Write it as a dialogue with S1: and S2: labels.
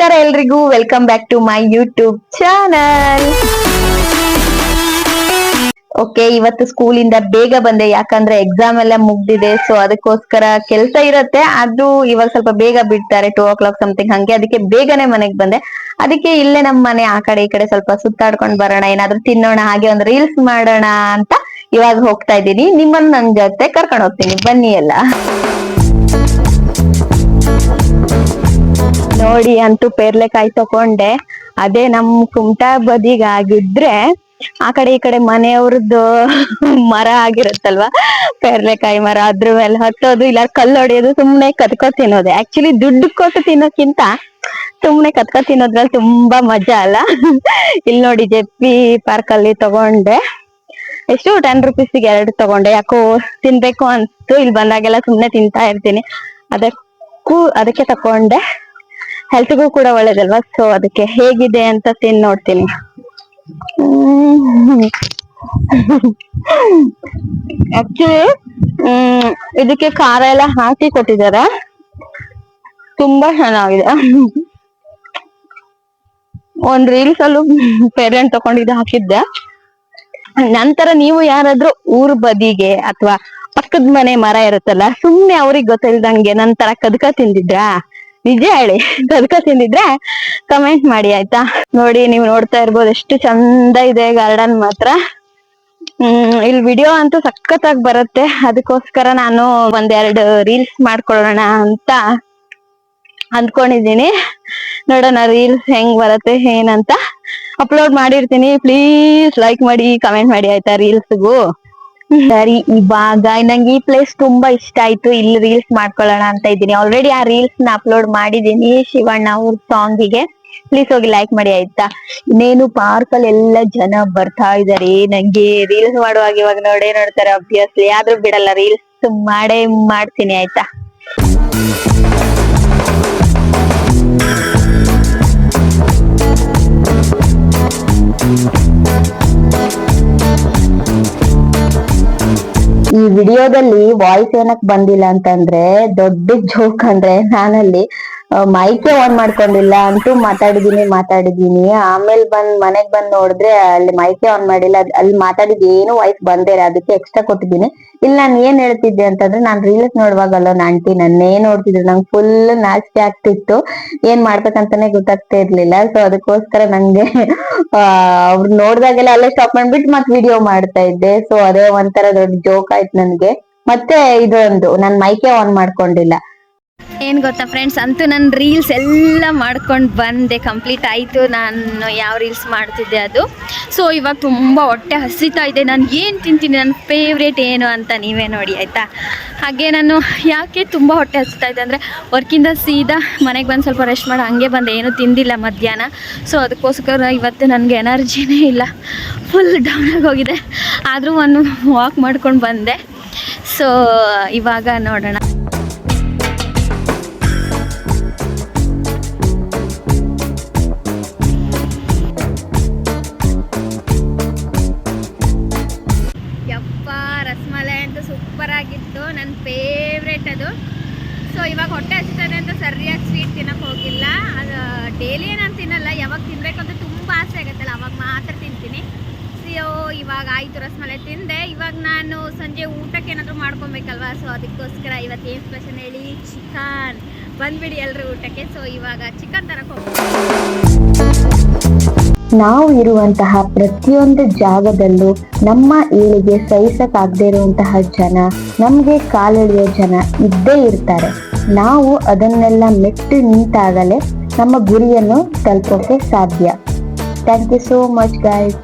S1: ನಮಸ್ಕಾರ ಎಲ್ರಿಗೂ, welcome back to my YouTube channel. Okay, ಇವತ್ತು ಸ್ಕೂಲಿಂದ ಬೇಗ ಬಂದೆ, ಯಾಕಂದ್ರೆ ಎಕ್ಸಾಮ್ ಎಲ್ಲ ಮುಗ್ದಿದೆ. ಸೊ ಅದಕ್ಕೋಸ್ಕರ ಕೆಲಸ ಇರತ್ತೆ, ಅದು ಇವಾಗ ಸ್ವಲ್ಪ ಬೇಗ ಬಿಡ್ತಾರೆ, 2 o'clock ಸಮಥಿಂಗ್ ಹಂಗೆ. ಅದಕ್ಕೆ ಬೇಗನೆ ಮನೆಗ್ ಬಂದೆ. ಅದಕ್ಕೆ ಇಲ್ಲೇ ನಮ್ಮ ಮನೆ ಆ ಕಡೆ ಈ ಕಡೆ ಸ್ವಲ್ಪ ಸುತ್ತಾಡ್ಕೊಂಡ್ ಬರೋಣ, ಏನಾದ್ರೂ ತಿನ್ನೋಣ, ಹಾಗೆ ಒಂದು ರೀಲ್ಸ್ ಮಾಡೋಣ ಅಂತ ಇವಾಗ ಹೋಗ್ತಾ ಇದ್ದೀನಿ. ನಿಮ್ಮನ್ನ ನನ್ ಜೊತೆ ಕರ್ಕೊಂಡು ಹೋಗ್ತೀನಿ, ಬನ್ನಿ ಎಲ್ಲ. ನೋಡಿ, ಅಂತೂ ಪೇರ್ಲೆಕಾಯಿ ತಕೊಂಡೆ. ಅದೇ ನಮ್ ಕುಮಟಾ ಬದಿಗಾಗಿದ್ರೆ ಆ ಕಡೆ ಈ ಕಡೆ ಮನೆಯವ್ರದ್ದು ಮರ ಆಗಿರುತ್ತಲ್ವಾ, ಪೇರ್ಲೆಕಾಯಿ ಮರ, ಅದ್ರ ಮೇಲೆ ಹತ್ತೋದು, ಇಲ್ಲ ಕಲ್ಲು ಹೊಡೆಯೋದು, ಸುಮ್ನೆ ಕತ್ಕೊ ತಿನ್ನೋದು. ಆಕ್ಚುಲಿ ದುಡ್ಡು ಕೊಟ್ಟು ತಿನ್ನೋಕ್ಕಿಂತ ಸುಮ್ನೆ ಕತ್ಕೊ ತಿನ್ನೋದ್ರಲ್ಲಿ ತುಂಬಾ ಮಜಾ ಅಲ್ಲ. ಇಲ್ಲಿ ನೋಡಿ, ಜೆಪಿ ಪಾರ್ಕ್ ಅಲ್ಲಿ ತಗೊಂಡೆ. ಎಷ್ಟು 10 rupees 2 ತಗೊಂಡೆ. ಯಾಕೋ ತಿನ್ಬೇಕು ಅನ್ಸ್ತು, ಇಲ್ಲಿ ಬಂದಾಗೆಲ್ಲ ಸುಮ್ನೆ ತಿಂತಾ ಇರ್ತೀನಿ, ಅದಕ್ಕೆ ತಕೊಂಡೆ. ಹೆಲ್ತ್ಗೂ ಕೂಡ ಒಳ್ಳೇದಲ್ವಾ, ಸೊ ಅದಕ್ಕೆ ಹೇಗಿದೆ ಅಂತ ತಿಂದು ನೋಡ್ತೀನಿ. ಆಕ್ಚುಲಿ ಇದಕ್ಕೆ ಖಾರ ಎಲ್ಲ ಹಾಕಿ ಕೊಟ್ಟಿದ್ದಾರೆ, ತುಂಬಾ ಚೆನ್ನಾಗಿದೆ. ಒಂದ್ ರೀಲ್ಸ್ ಅಲ್ಲೂ ಪೇರೆಂಟ್ ತಕೊಂಡಿದ್ದು ಹಾಕಿದ್ದೆ. ನಂತರ ನೀವು ಯಾರಾದ್ರೂ ಊರ್ ಬದಿಗೆ ಅಥವಾ ಪಕ್ಕದ ಮನೆ ಮರ ಇರುತ್ತಲ್ಲ, ಸುಮ್ನೆ ಅವ್ರಿಗೆ ಗೊತ್ತಿಲ್ದಂಗೆ ನಂತರ ಕದ್ಕ ತಿಂದಿದ್ರಾ? ನಿಜ ಹೇಳಿ, ಕದ್ಕ ತಿಂದಿದ್ರೆ ಕಮೆಂಟ್ ಮಾಡಿ ಆಯ್ತಾ. ನೋಡಿ, ನೀವು ನೋಡ್ತಾ ಇರ್ಬೋದು ಎಷ್ಟು ಚಂದ ಇದೆ ಗಾರ್ಡನ್ ಮಾತ್ರ. ಇಲ್ಲಿ ವಿಡಿಯೋ ಅಂತೂ ಸಖತ್ತಾಗಿ ಬರುತ್ತೆ. ಅದಕ್ಕೋಸ್ಕರ ನಾನು ಒಂದೆರಡು ರೀಲ್ಸ್ ಮಾಡ್ಕೊಳ್ಳೋಣ ಅಂತ ಅಂದ್ಕೊಂಡಿದ್ದೀನಿ. ನೋಡೋಣ ರೀಲ್ಸ್ ಹೆಂಗ್ ಬರುತ್ತೆ ಏನಂತ. ಅಪ್ಲೋಡ್ ಮಾಡಿರ್ತೀನಿ, ಪ್ಲೀಸ್ ಲೈಕ್ ಮಾಡಿ, ಕಮೆಂಟ್ ಮಾಡಿ ಆಯ್ತಾ ರೀಲ್ಸ್ಗೂ. ಸರಿ, ಇವಾಗ ನಂಗೆ ಈ ಪ್ಲೇಸ್ ತುಂಬಾ ಇಷ್ಟ ಆಯ್ತು, ಇಲ್ಲಿ ರೀಲ್ಸ್ ಮಾಡ್ಕೊಳ್ಳೋಣ ಅಂತ ಇದ್ದೀನಿ. ಆಲ್ರೆಡಿ ಆ ರೀಲ್ಸ್ ನ ಅಪ್ಲೋಡ್ ಮಾಡಿದೀನಿ ಶಿವಣ್ಣ ಅವ್ರ ಸಾಂಗಿಗೆ. ಪ್ಲೀಸ್ ಹೋಗಿ ಲೈಕ್ ಮಾಡಿ ಆಯ್ತಾ. ಇನ್ನೇನು ಪಾರ್ಕ್ ಅಲ್ಲಿ ಎಲ್ಲ ಜನ ಬರ್ತಾ ಇದಾರೆ. ನಂಗೆ ರೀಲ್ಸ್ ಮಾಡುವಾಗ ಇವಾಗ ನೋಡೇ ನೋಡ್ತಾರೆ ಅಬ್ವಿಯಸ್ಲಿ, ಆದ್ರೂ ಬಿಡಲ್ಲ, ರೀಲ್ಸ್ ಮಾಡೇ ಮಾಡ್ತೀನಿ ಆಯ್ತಾ. ಈ ವಿಡಿಯೋದಲ್ಲಿ ವಾಯ್ಸ್ ಏನಕ್ ಬಂದಿಲ್ಲ ಅಂತಂದ್ರೆ, ದೊಡ್ಡ ಜೋಕ್ ಅಂದ್ರೆ, ನಾನಲ್ಲಿ ಮೈಕೆ ಆನ್ ಮಾಡ್ಕೊಂಡಿಲ್ಲ, ಅಂತೂ ಮಾತಾಡಿದೀನಿ. ಆಮೇಲೆ ಮನೆಗ್ ಬಂದ್ ನೋಡಿದ್ರೆ ಅಲ್ಲಿ ಮೈಕೆ ಆನ್ ಮಾಡಿಲ್ಲ, ಅಲ್ಲಿ ಮಾತಾಡಿದ್ ಏನು ವಾಯ್ಸ್ ಬಂದೇ ಇಲ್ಲ, ಅದಕ್ಕೆ ಎಕ್ಸ್ಟ್ರಾ ಕೊಟ್ಟಿದ್ದೀನಿ. ಇಲ್ಲಿ ನಾನು ಏನ್ ಹೇಳ್ತಿದ್ದೆ ಅಂತಂದ್ರೆ, ನಾನ್ ರೀಲ್ಸ್ ನೋಡುವಾಗಲ್ಲ ಆಂಟಿ ನನ್ನೇ ನೋಡ್ತಿದ್ರು, ನಂಗೆ ಫುಲ್ ನಾಚಿಕೆ ಆಗ್ತಿತ್ತು, ಏನ್ ಮಾಡ್ಬೇಕಂತಾನೆ ಗೊತ್ತಾಗ್ತಾ ಇರ್ಲಿಲ್ಲ. ಸೊ ಅದಕ್ಕೋಸ್ಕರ ನಂಗೆ ಅವ್ರು ನೋಡ್ದಾಗೆಲ್ಲ ಅಲ್ಲೇ ಸ್ಟಾಪ್ ಮಾಡ್ಬಿಟ್ಟು ಮತ್ ವಿಡಿಯೋ ಮಾಡ್ತಾ ಇದ್ದೆ. ಸೊ ಅದೇ ಒಂಥರ ದೊಡ್ಡ ಜೋಕ್ ಆಯ್ತು ನನ್ಗೆ. ಮತ್ತೆ ಇದೊಂದು, ನಾನ್ ಮೈಕೆ ಆನ್ ಮಾಡ್ಕೊಂಡಿಲ್ಲ. ಏನ್ ಗೊತ್ತಾ ಫ್ರೆಂಡ್ಸ್, ಅಂತೂ ನನ್ನ ರೀಲ್ಸ್ ಎಲ್ಲ ಮಾಡ್ಕೊಂಡು ಬಂದೆ, ಕಂಪ್ಲೀಟ್ ಆಯಿತು. ನಾನು ಯಾವ ರೀಲ್ಸ್ ಮಾಡ್ತಿದ್ದೆ ಅದು. ಸೊ ಇವಾಗ ತುಂಬ ಹೊಟ್ಟೆ ಹಸಿತಾ ಇದೆ. ನಾನು ಏನು ತಿಂತೀನಿ, ನನ್ನ ಫೇವ್ರೇಟ್ ಏನು ಅಂತ ನೀವೇ ನೋಡಿ ಆಯಿತಾ. ಹಾಗೆ ನಾನು ಯಾಕೆ ತುಂಬ ಹೊಟ್ಟೆ ಹಸಿತಾ ಇದೆ ಅಂದರೆ, ವರ್ಕಿಂದ ಸೀದಾ ಮನೆಗೆ ಬಂದು ಸ್ವಲ್ಪ ರೆಸ್ಟ್ ಮಾಡಿ ಹಂಗೆ ಬಂದೆ, ಏನೂ ತಿಂದಿಲ್ಲ ಮಧ್ಯಾಹ್ನ. ಸೊ ಅದಕ್ಕೋಸ್ಕರ ಇವತ್ತು ನನಗೆ ಎನರ್ಜಿನೇ ಇಲ್ಲ, ಫುಲ್ ಡೌನ್ ಆಗೋಗಿದೆ. ಆದರೂ ಒಂದು ವಾಕ್ ಮಾಡ್ಕೊಂಡು ಬಂದೆ. ಸೊ ಇವಾಗ ನೋಡೋಣ. ರಸಮಲೈ ಅಂತೂ ಸೂಪರ್ ಆಗಿತ್ತು, ನನ್ನ ಫೇವ್ರೇಟ್ ಅದು. ಸೊ ಇವಾಗ ಹೊಟ್ಟೆ ಹಸಿತದೆ ಅಂತ ಸರಿಯಾಗಿ ಸ್ವೀಟ್ ತಿನ್ನೋಕೆ ಹೋಗಿಲ್ಲ. ಅದು ಡೈಲಿ ನಾನು ತಿನ್ನಲ್ಲ, ಯಾವಾಗ ತಿನ್ನಬೇಕು ಅಂತ ತುಂಬ ಆಸೆ ಆಗುತ್ತಲ್ಲ ಅವಾಗ ಮಾತ್ರ ತಿಂತೀನಿ. ಸೊ ಇವಾಗ ಆಯಿತು, ರಸಮಲೈ ತಿಂದೆ. ಇವಾಗ ನಾನು ಸಂಜೆ ಊಟಕ್ಕೆ ಏನಾದರೂ ಮಾಡ್ಕೊಬೇಕಲ್ವಾ, ಸೊ ಅದಕ್ಕೋಸ್ಕರ ಇವತ್ತು ಏನು ಸ್ಪೆಷಲ್ ಹೇಳಿ, ಚಿಕನ್. ಬಂದ್ಬಿಡಿ ಎಲ್ಲರೂ ಊಟಕ್ಕೆ. ಸೊ ಇವಾಗ ಚಿಕನ್ ತರಕ್ಕೆ ಹೋಗ್ತೀವಿ. ನಾವು ಇರುವಂತಹ ಪ್ರತಿಯೊಂದು ಜಾಗದಲ್ಲೂ ನಮ್ಮ ಏಳಿಗೆ ಸಹಿಸಕ್ಕಾಗದೇ ಇರುವಂತಹ ಜನ, ನಮ್ಗೆ ಕಾಲೆಳೆಯೋ ಜನ ಇದ್ದೇ ಇರ್ತಾರೆ. ನಾವು ಅದನ್ನೆಲ್ಲ ಮೆಟ್ಟಿ ನಿಂತಾಗಲೇ ನಮ್ಮ ಗುರಿಯನ್ನು ತಲುಪೋಕೆ ಸಾಧ್ಯ. Thank you so much guys.